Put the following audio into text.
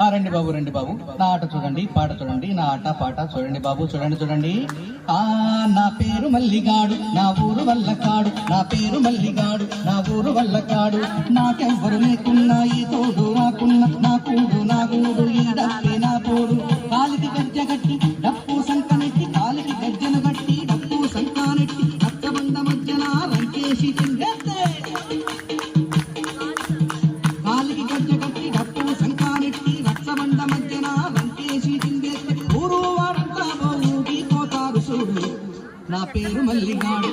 రండి బాబు నా ఆట చూడండి, పాట చూడండి, నా ఆట పాట చూడండి బాబు, చూడండి. నా పేరు మల్లిగాడు, నా ఊరు వల్లకాడు, నా పేరు మల్లిగాడు, నా ఊరు వల్లకాడు. నాకెవ్వరు లేకున్నా ఈ తోడు రాకున్నా, నా కూడు నా గూడు ఈ డప్పే నా పోడు. కాలికి గజ్జ గట్టి డప్పు సంకనెట్టి, కాలికి గజ్జను గట్టి డప్పు సంకానెట్టి, రక్తబండ మధ్యన రంకేసి తింగెత్తే. కాలికి గజ్జ గట్టి డప్పు సంకానెట్టి, రక్తబండ మధ్యన రంకేసి తింగెత్తే. ఊరు వాడంతా ఊగిపోతారు చూడు, నా పేరు మల్లిగాడు.